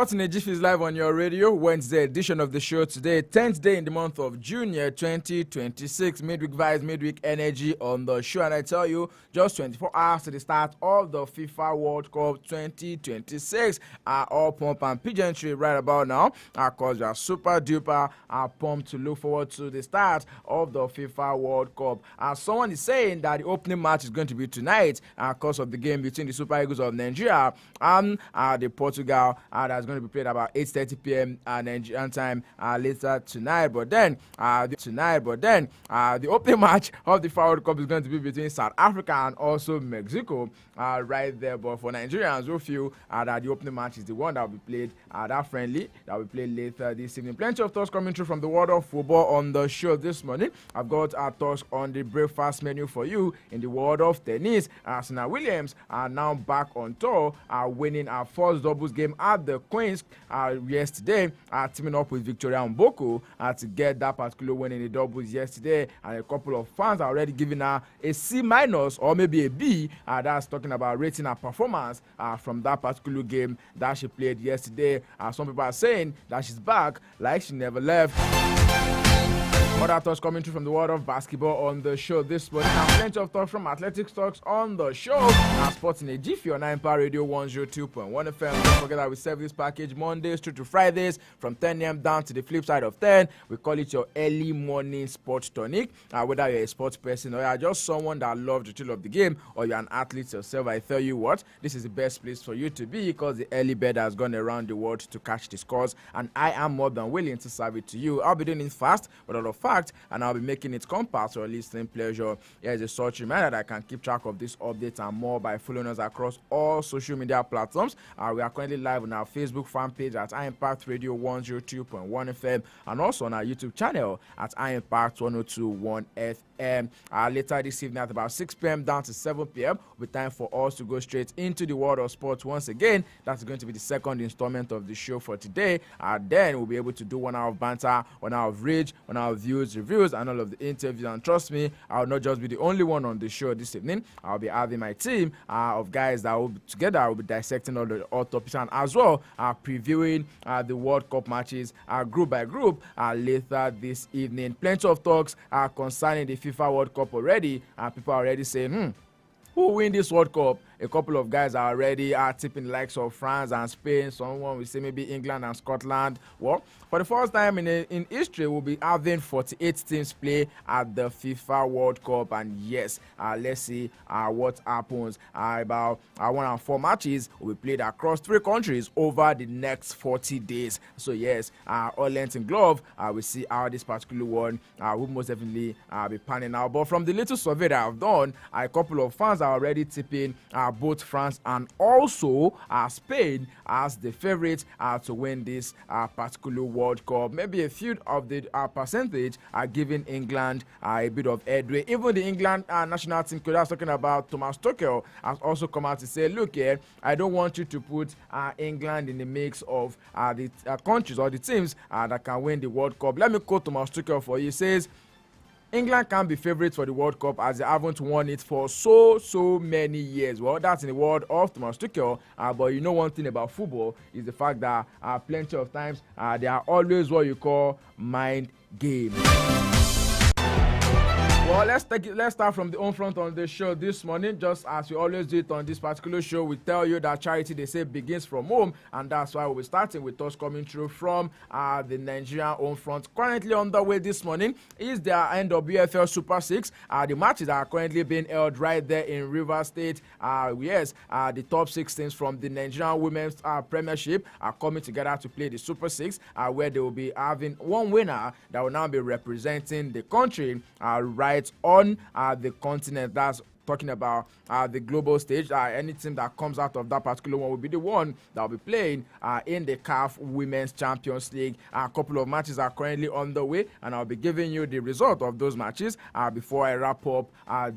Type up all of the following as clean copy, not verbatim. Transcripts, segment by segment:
Sports in a Jiffy is live on your radio. Wednesday edition of the show today, 10th day in the month of June, 2026. Midweek vibes, midweek energy on the show. And I tell you, just 24 hours to the start of the FIFA World Cup 2026. All pump and pigeonry right about now. Because we are super duper pumped to look forward to the start of the FIFA World Cup. Someone is saying that the opening match is going to be tonight because of the game between the Super Eagles of Nigeria and the Portugal. That's going to be played about 8:30 p.m. Nigerian time later tonight. But then, the opening match of the FIFA World Cup is going to be between South Africa and also Mexico right there. But for Nigerians who feel that the opening match is the one that will be played, that friendly, that will be played later this evening. Plenty of thoughts coming through from the world of football on the show this morning. I've got our thoughts on the breakfast menu for you in the world of tennis. Serena Williams are now back on tour, winning our first doubles game at the Queens yesterday, teaming up with Victoria Mboko to get that particular win in the doubles yesterday. And a couple of fans are already giving her a C- or maybe a B. That's talking about rating her performance from that particular game that she played yesterday. Some people are saying that she's back like she never left. Other thoughts coming through from the world of basketball on the show this morning. And plenty of talks from athletics talks on the show. Sports in a Jiffy on Empire Radio 102.1 FM. Don't forget that we serve this package Mondays through to Fridays from 10 a.m. down to the flip side of 10. We call it your early morning sports tonic. Whether you're a sports person or you're just someone that loves the thrill of the game or you're an athlete yourself, I tell you what, this is the best place for you to be because the early bird has gone around the world to catch the scores. And I am more than willing to serve it to you. I'll be doing it fast, but out of fact, and I'll be making it compact or listening pleasure. Here's a short reminder that I can keep track of this update and more by following us across all social media platforms. We are currently live on our Facebook fan page at iImpact Radio 102.1 FM and also on our YouTube channel at iImpact 102.1 FM. Later this evening at about 6 p.m. down to 7 p.m. with time for us to go straight into the world of sports once again. That's going to be the second installment of the show for today. Then we'll be able to do 1 hour of banter, 1 hour of rage, 1 hour of views, reviews, and all of the interviews. And trust me, I'll not just be the only one on the show this evening. I'll be having my team of guys that will be together. Will be dissecting all topics and as well previewing the World Cup matches group by group later this evening. Plenty of talks concerning the FIFA World Cup already. People are already saying, who will win this World Cup? A couple of guys are already tipping the likes of France and Spain. Someone will say maybe England and Scotland. Well, for the first time in history, we'll be having 48 teams play at the FIFA World Cup. And yes, let's see what happens. About 104 matches will be played across 3 countries over the next 40 days. So yes, all length in glove, we'll see how this particular one will most definitely be panning out. But from the little survey that I've done, a couple of fans are already tipping both France and also Spain as the favorites to win this particular World Cup. Maybe a few of the percentage are giving England a bit of headway. Even the England national team coach I was talking about, Thomas Tuchel, has also come out to say, look here, I don't want you to put England in the mix of the countries or the teams that can win the World Cup. Let me quote Thomas Tuchel for you. He says, England can be favorites for the World Cup as they haven't won it for so many years. Well, that's in the word of Thomas Tuchel. But you know one thing about football is the fact that plenty of times they are always what you call mind games. Well, let's start from the home front on the show this morning. Just as we always do it on this particular show, we tell you that charity, they say, begins from home, and that's why we'll be starting with us coming through from the Nigerian home front. Currently on the way this morning is their NWFL Super 6. The matches are currently being held right there in Rivers State. The top 6 teams from the Nigerian Women's Premiership are coming together to play the Super 6, where they will be having one winner that will now be representing the country right on the continent. That's talking about the global stage. Any team that comes out of that particular one will be the one that will be playing in the CAF Women's Champions League. A couple of matches are currently on the way, and I'll be giving you the result of those matches before I wrap up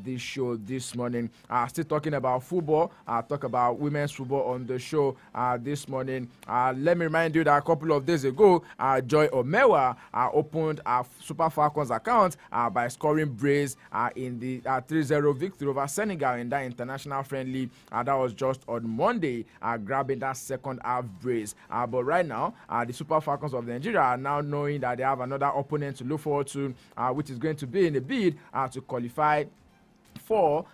this show this morning. Still talking about football, talk about women's football on the show this morning. Let me remind you that a couple of days ago, Joy Omewa opened a Super Falcons account by scoring brace in the 3-0 victory over Senegal in that international friendly. That was just on Monday, grabbing that second half brace. But right now, the Super Falcons of Nigeria are now knowing that they have another opponent to look forward to, which is going to be in a bid to qualify for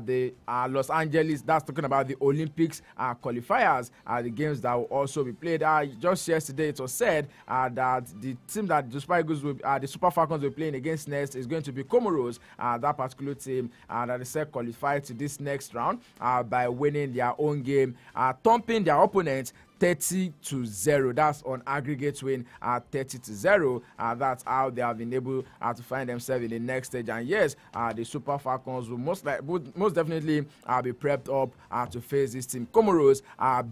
the Los Angeles, that's talking about the Olympics qualifiers, the games that will also be played. Just yesterday it was said that the team that the Super Eagles the Super Falcons will be playing against next is going to be Comoros, that particular team that is said qualified to this next round by winning their own game, thumping their opponents 30-0. That's on aggregate win 30-0. That's how they have been able to find themselves in the next stage. And yes, the Super Falcons will most definitely be prepped up to face this team. Comoros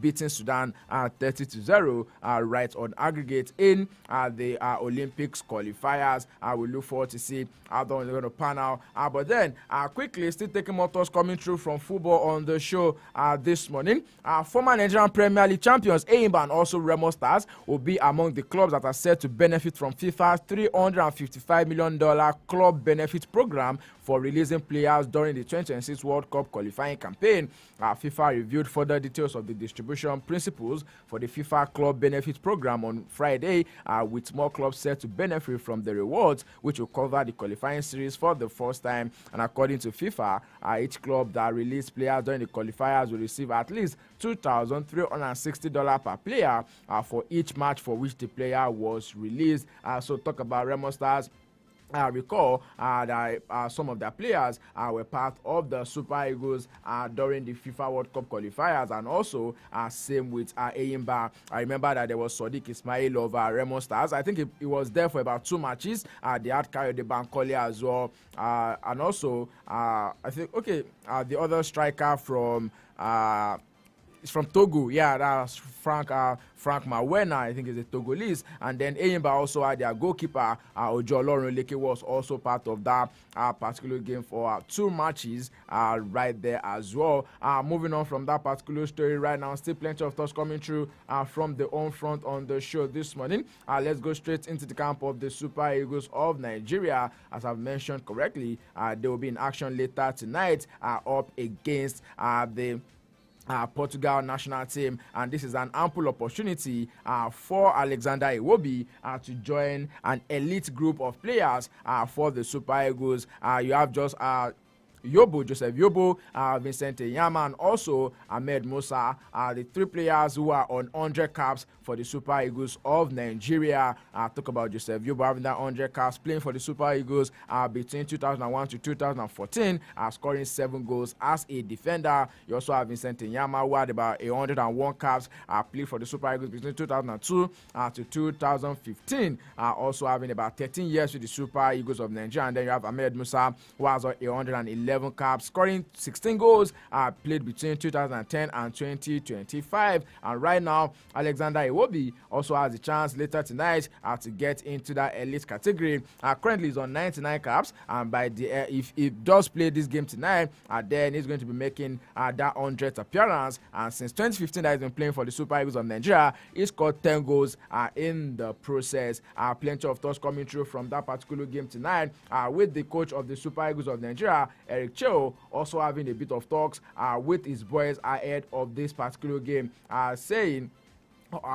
beating Sudan 30-0 right on aggregate in the Olympics qualifiers. We look forward to see how they're going to pan out. But then quickly, still taking more thoughts coming through from football on the show this morning. Former Nigerian Premier League champions Enyimba and also Remo Stars will be among the clubs that are set to benefit from FIFA's $355 million club benefit program for releasing players during the 2026 World Cup qualifying campaign. FIFA reviewed further details of the distribution principles for the FIFA club benefit program on Friday, with more clubs set to benefit from the rewards, which will cover the qualifying series for the first time. And according to FIFA, each club that released players during the qualifiers will receive at least $2,360 per player for each match for which the player was released. So talk about Remo Stars. Recall that some of their players were part of the Super Eagles during the FIFA World Cup qualifiers, and also same with Enyimba. I remember that there was Sadiq Ismail of Remo Stars. I think he was there for about 2 matches. They had Kayode Bankole as well, and also I think the other striker from Togo, that's Frank Mawena, I think is a Togolese. And then Enyimba also had their goalkeeper, Ojo Olorunleke, was also part of that particular game for 2 matches right there as well. Moving on from that particular story right now, still plenty of thoughts coming through from the home front on the show this morning. Let's go straight into the camp of the Super Eagles of Nigeria. As I've mentioned correctly, they will be in action later tonight up against the Portugal national team, and this is an ample opportunity for Alexander Iwobi to join an elite group of players for the Super Eagles. You have just Joseph Yobo, Vincent Enyama, and also Ahmed Musa, the 3 players who are on 100 caps for the Super Eagles of Nigeria. Talk about Joseph Yobo having that 100 caps, playing for the Super Eagles between 2001 to 2014, scoring 7 goals as a defender. You also have Vincent Enyama, who had about 101 caps, played for the Super Eagles between 2002 to 2015, also having about 13 years with the Super Eagles of Nigeria. And then you have Ahmed Musa, who has 111 caps, scoring 16 goals, played between 2010 and 2025. And right now, Alexander Iwobi also has a chance later tonight to get into that elite category. Currently, he's on 99 caps, and by the if he does play this game tonight, then he's going to be making that 100th appearance. And since 2015, that he's been playing for the Super Eagles of Nigeria, he scored 10 goals in the process. Plenty of thoughts coming through from that particular game tonight, with the coach of the Super Eagles of Nigeria, Eric Cho, also having a bit of talks with his boys ahead of this particular game, saying,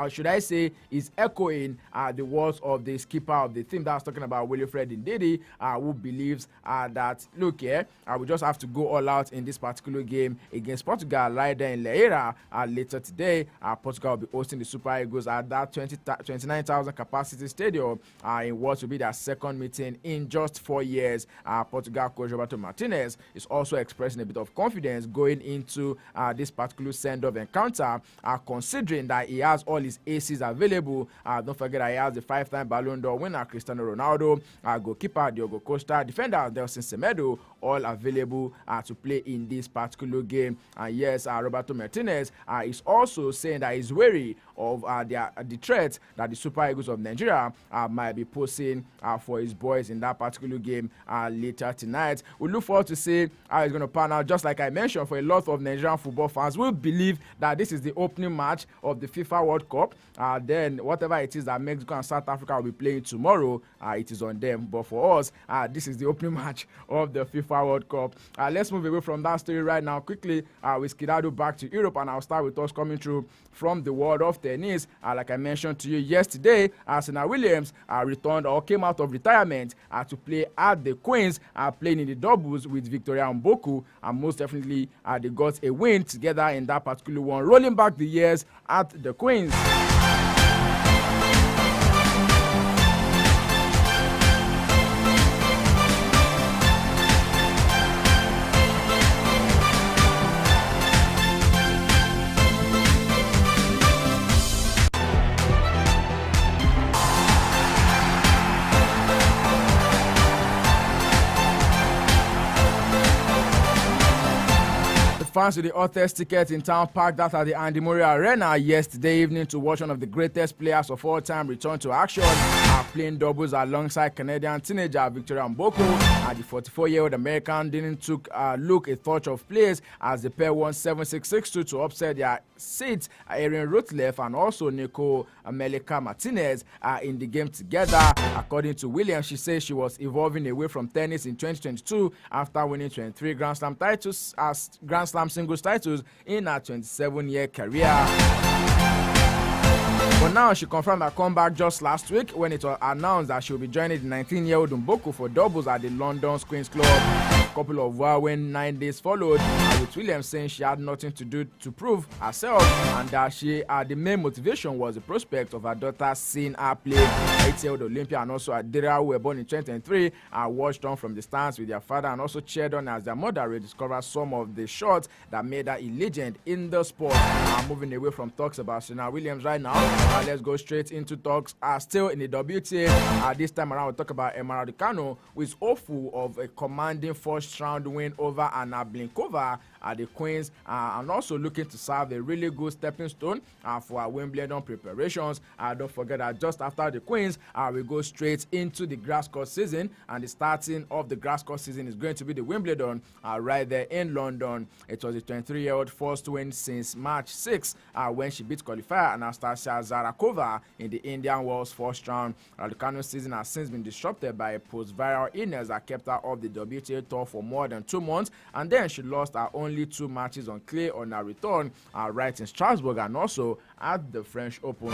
should I say, is echoing the words of the skipper of the team that's talking about Wilfred Ndidi, who believes that, look here, we just have to go all out in this particular game against Portugal right there in Leira later today. Portugal will be hosting the Super Eagles at that 29,000 capacity stadium in what will be their second meeting in just 4 years. Portugal coach Roberto Martinez is also expressing a bit of confidence going into this particular send-off encounter, considering that he has all his aces available. Don't forget that he has the 5-time Ballon d'Or winner Cristiano Ronaldo, goalkeeper Diogo Costa, defender Delson Semedo, all available to play in this particular game. And yes, Roberto Martinez is also saying that he's wary of the threat that the Super Eagles of Nigeria might be posing for his boys in that particular game later tonight. We look forward to see how it's going to pan out. Just like I mentioned, for a lot of Nigerian football fans, we believe that this is the opening match of the FIFA World Cup. Then whatever it is that Mexico and South Africa will be playing tomorrow, it is on them. But for us, this is the opening match of the FIFA World Cup. Let's move away from that story right now quickly with Skidado back to Europe, and I'll start with us coming through from the world of tennis. Like I mentioned to you yesterday, Serena Williams returned or came out of retirement to play at the Queens, playing in the doubles with Victoria Mboku, and most definitely they got a win together in that particular one, rolling back the years at the Queens. Fans with the hottest ticket in town packed out at the Andy Murray Arena yesterday evening to watch one of the greatest players of all time return to action, playing doubles alongside Canadian teenager Victoria Mboku. The 44-year-old American didn't took a touch of place as the pair won 7-6, 6-2 to upset their seeds, Erin Rutleff and also Nico Melika Martinez in the game together. According to Williams, she says she was evolving away from tennis in 2022 after winning 23 Grand Slam titles as Grand Slam singles titles in her 27-year career. But now she confirmed her comeback just last week when it was announced that she will be joining the 19-year-old Mboku for doubles at the London Queen's Club. A couple of whirlwind 9 days followed, with Williams saying she had nothing to do to prove herself and that the main motivation was the prospect of her daughter seeing her play. 8-year-old Olympia and also Adira, who were born in 2023, watched on from the stands with their father and also cheered on as their mother rediscovered some of the shots that made her a legend in the sport. Moving away from talks about Serena Williams right now, let's go straight into talks still in the WTA. This time around, we'll talk about Emma Raducanu, who is hopeful of a commanding first-round win over Anna Blinkova at the Queens, and also looking to serve a really good stepping stone for our Wimbledon preparations. Don't forget that just after the Queens, we go straight into the grass court season, and the starting of the grass court season is going to be the Wimbledon right there in London. It was a 23-year-old first win since March 6 when she beat qualifier Anastasia Zarakova in the Indian Wells first round. Raducanu's season has since been disrupted by a post-viral illness that kept her off the WTA tour for more than 2 months, and then she lost her only 2 matches on clay on her return right in Strasbourg and also at the French Open.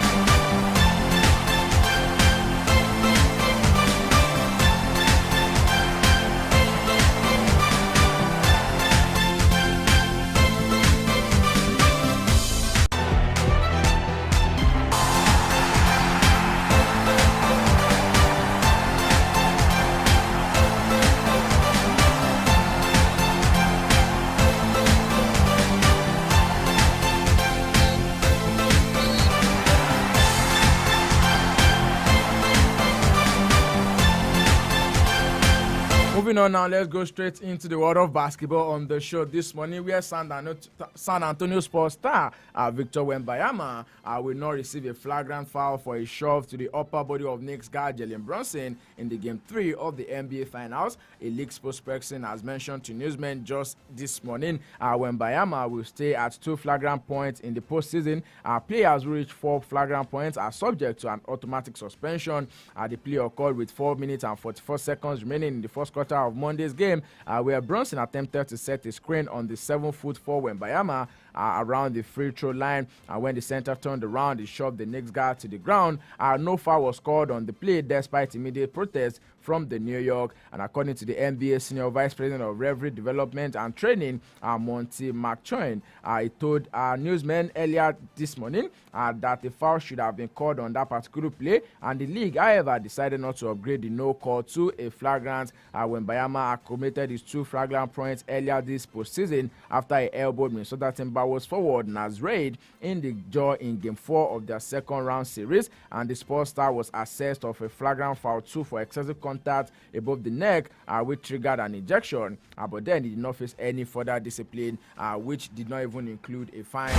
Moving on now, let's go straight into the world of basketball on the show this morning, where San Antonio Spurs star Victor Wembanyama will not receive a flagrant foul for a shove to the upper body of Knicks guard Jalen Brunson in the Game 3 of the NBA Finals. A league spokesperson has mentioned to newsmen just this morning Wembanyama will stay at 2 flagrant points in the postseason. Players who reach 4 flagrant points are subject to an automatic suspension. The play occurred with 4 minutes and 44 seconds remaining in the first quarter of Monday's game, where Brunson attempted to set a screen on the 7'4" Wembanyama around the free throw line. When the center turned around, he shoved the Knicks guard to the ground. No foul was called on the play despite immediate protest from the New York. And according to the NBA Senior Vice President of Referee Development and Training, Monty McChoyne, he told newsmen earlier this morning that the foul should have been called on that particular play, and the league, however, decided not to upgrade the no call to a flagrant. When Bayama accumulated his 2 flagrant points earlier this postseason after he elbowed Minnesota Timberwolves forward Naz Reid in the jaw in Game 4 of their second round series, and the Spurs star was assessed of a flagrant foul 2 for excessive contact above the neck, which triggered an ejection, but then he did not face any further discipline, which did not even include a fine.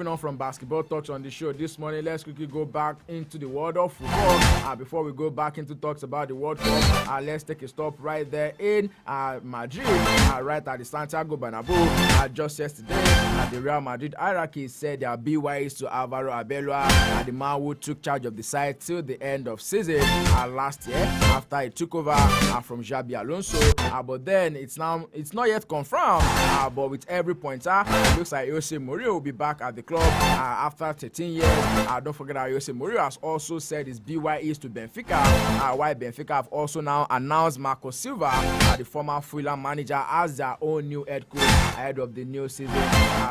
moving on from basketball talks on the show this morning, let's quickly go back into the world of football. Before we go back into talks about the World Cup, let's take a stop right there in Madrid, right at the Santiago Bernabeu. Just yesterday, the Real Madrid hierarchy said their BYs to Alvaro Arbeloa, the man who took charge of the side till the end of season last year after he took over from Xabi Alonso. But then it's not yet confirmed. But with every pointer, it looks like Jose Mourinho will be back at the club after 13 years. Don't forget that Jose Mourinho has also said his BYs to Benfica, while Benfica have also now announced Marco Silva, the former Fulham manager, as their own new head coach ahead of the new season.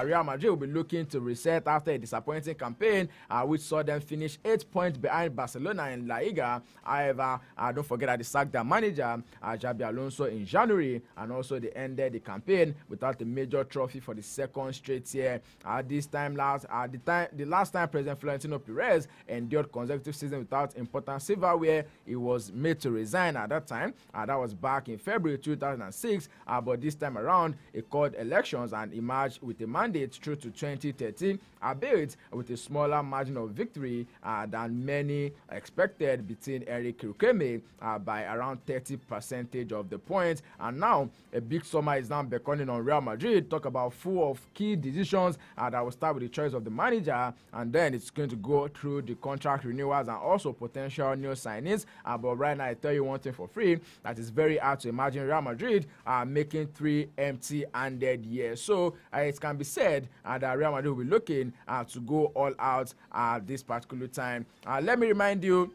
Real Madrid will be looking to reset after a disappointing campaign, which saw them finish 8 points behind Barcelona in La Liga. However, don't forget that they sacked their manager, Xabi Alonso, in January, and also they ended the campaign without a major trophy for the second straight year. The last time President Florentino Perez endured consecutive seasons without important silverware, he was made to resign at that time. That was back in February 2006. But this time around, he called elections and emerged with a mandate through to 2013, albeit with a smaller margin of victory than many expected, between Eric Rukeme by around 30% of the points. And now a big summer is now beckoning on Real Madrid. Talk about full of key decisions that will start with the choice of the manager, and then it's going to go through the contract renewals and also potential new signings. But right now, I tell you one thing for free, that is very hard to imagine Real Madrid making 3 empty-handed years. So it can be said that Real Madrid will be looking to go all out at this particular time. Let me remind you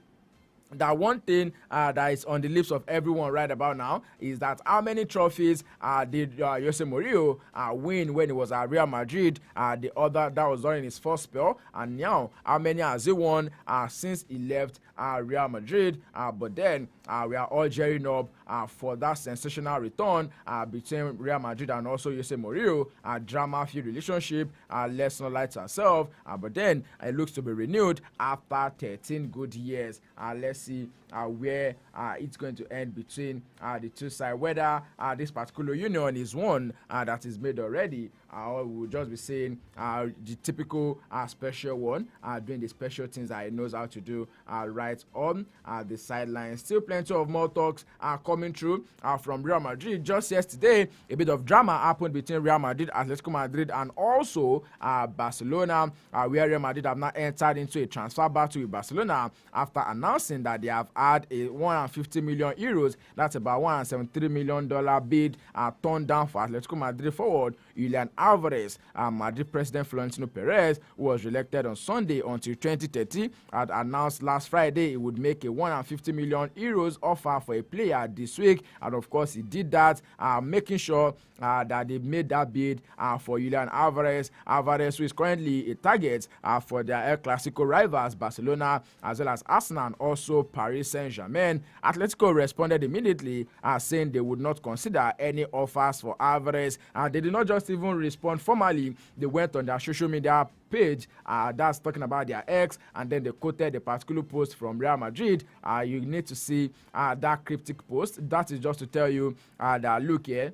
that one thing that is on the lips of everyone right about now is that how many trophies did Jose Mourinho win when he was at Real Madrid? The other that was during his first spell, and now how many has he won since he left Real Madrid? But then we are all gearing up for that sensational return between Real Madrid and also Jose Mourinho. Drama-filled relationship. Let's not lie to ourselves. But then it looks to be renewed after 13 good years. Let's see where it's going to end between the two sides. Whether this particular union is one that is made already, or we'll just be saying the typical special one, doing the special things that he knows how to do right on the sidelines. Still plenty of more talks coming through from Real Madrid. Just yesterday, a bit of drama happened between Real Madrid, Atletico Madrid, and also Barcelona, where Real Madrid have now entered into a transfer battle with Barcelona after announcing that they have had a 150 million euros, that's about $173 million bid turned down for Atletico Madrid forward Julian Alvarez. Madrid President Florentino Perez, who was re-elected on Sunday until 2030, had announced last Friday he would make a 150 million euros offer for a player this week, and of course he did that, making sure that they made that bid for Julian Alvarez, who is currently a target for their El Clasico rivals Barcelona as well as Arsenal and also Paris Saint-Germain. Atletico responded immediately, saying they would not consider any offers for Alvarez, and they did not just even respond formally. They went on their social media page, that's talking about their ex, and then they quoted the particular post from Real Madrid. You need to see that cryptic post. That is just to tell you that look here,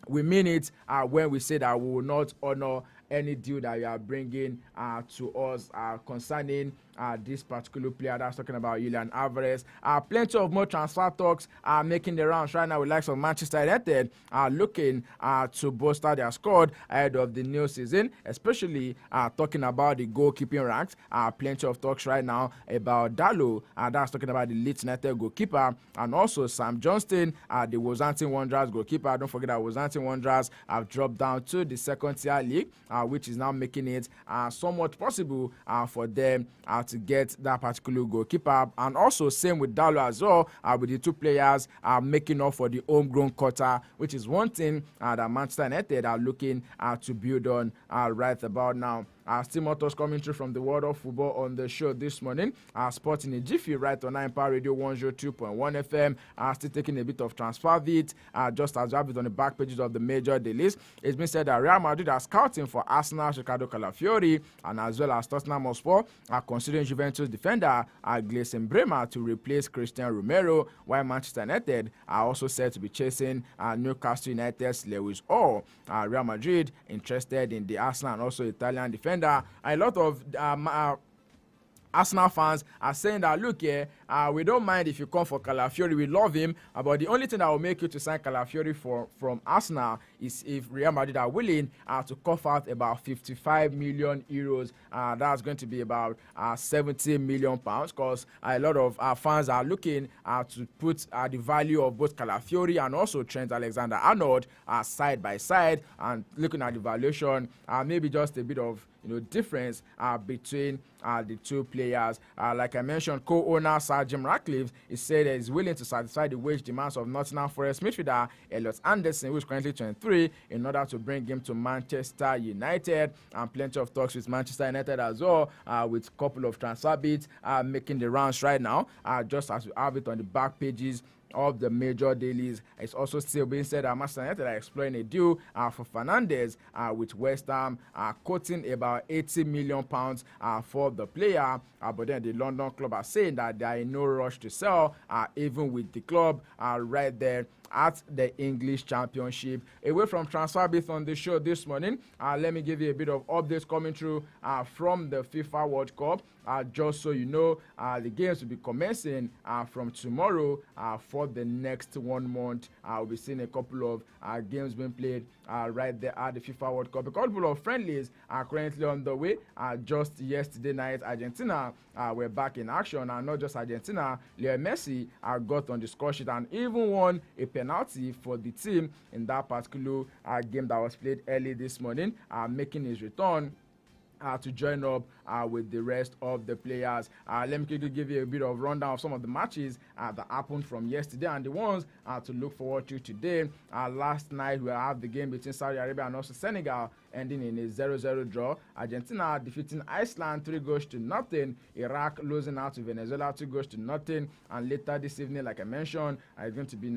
we mean it when we say that we will not honor any deal that you are bringing to us concerning this particular player. That's talking about Julian Alvarez. Plenty of more transfer talks are making the rounds right now with likes of Manchester United looking to bolster their squad ahead of the new season, especially talking about the goalkeeping ranks. Plenty of talks right now about Dalo, that's talking about the Leeds United goalkeeper, and also Sam Johnston, the Wolverhampton Wanderers goalkeeper. Don't forget that Wolverhampton Wanderers have dropped down to the second tier league, which is now making it somewhat possible for them to get that particular goalkeeper. And also same with Dalo as well, with the two players making up for the homegrown quota, which is one thing that Manchester United are looking to build on right about now. Still more talks coming through from the world of football on the show this morning. Sporting in Jiffy right on Empire Radio 102.1 FM. Still taking a bit of transfer beat, just as we have it on the back pages of the major dailies. It's been said that Real Madrid are scouting for Arsenal Ricardo Calafiori, and as well as Tottenham Hotspur are considering Juventus defender Gleison Bremer to replace Christian Romero, while Manchester United are also said to be chasing Newcastle United's Lewis Hall. Real Madrid interested in the Arsenal and also Italian defender defender. A lot of Arsenal fans are saying that, look here, we don't mind if you come for Calafiori, we love him, but the only thing that will make you to sign Calafiori from Arsenal is if Real Madrid are willing to cough out about 55 million euros. That's going to be about 70 million pounds, because a lot of fans are looking to put the value of both Calafiori and also Trent Alexander-Arnold side by side, and looking at the valuation, maybe just a bit of difference between the two players. Like I mentioned, co-owner Sir Jim Ratcliffe is said that he's willing to satisfy the wage demands of Nottingham Forest midfielder Elliot Anderson, who is currently 23, in order to bring him to Manchester United. And plenty of talks with Manchester United as well, with a couple of transfer bids making the rounds right now, just as we have it on the back pages of the major dailies. It's also still being said that Manchester United are exploring a deal for Fernandes, with West Ham quoting about 80 million pounds for the player. But then the London club are saying that they are in no rush to sell, even with the club right there at the English Championship. Away from transfer bits on the show this morning, let me give you a bit of updates coming through from the FIFA World Cup. Just so you know, the games will be commencing from tomorrow for the next 1 month. We'll be seeing a couple of games being played right there at the FIFA World Cup. A couple of friendlies are currently on the way. Just yesterday night, Argentina were back in action, and not just Argentina, Lionel Messi got on the score sheet and even won a penalty for the team in that particular game that was played early this morning, making his return to join up with the rest of the players. Let me quickly give you a bit of rundown of some of the matches that happened from yesterday and the ones to look forward to today. Last night we have the game between Saudi Arabia and also Senegal, ending in a 0-0 draw. Argentina defeating Iceland 3-0. Iraq losing out to Venezuela 2-0. And later this evening, like I mentioned, it's going to be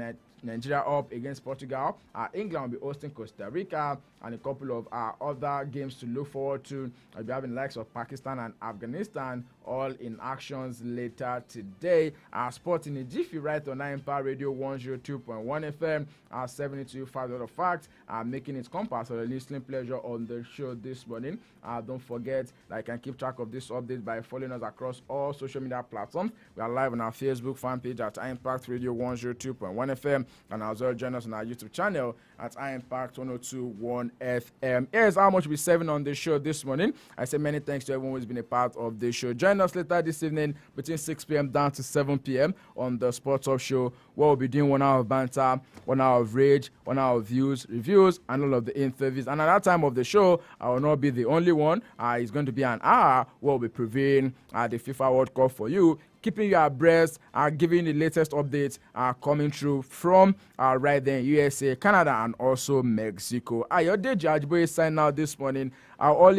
Nigeria up against Portugal. England will be hosting Costa Rica, and a couple of other games to look forward to. We'll be having the likes of Pakistan and Afghanistan all in actions later today. Sport in a Jiffy right on Empire Radio 102.1 FM, 72.5 of facts, making it compass for a listening pleasure on the show this morning. Don't forget that you can keep track of this update by following us across all social media platforms. We are live on our Facebook fan page at Impact Radio 102.1 FM, and as well join us on our YouTube channel at Impact 102.1 FM. Here's how much we're serving on the show this morning. I say many thanks to everyone who's been a part of the show. Join us later this evening between 6 p.m. down to 7 p.m. on the Sports Up Show, where we'll be doing 1 hour of banter, 1 hour of rage, 1 hour of views, reviews, and all of the interviews. And at that time of the show, I will not be the only one. It's going to be an hour where we'll be previewing the FIFA World Cup for you, keeping you abreast, giving the latest updates coming through from right there in USA, Canada, and also Mexico. Your day, Judge Boy, sign out this morning.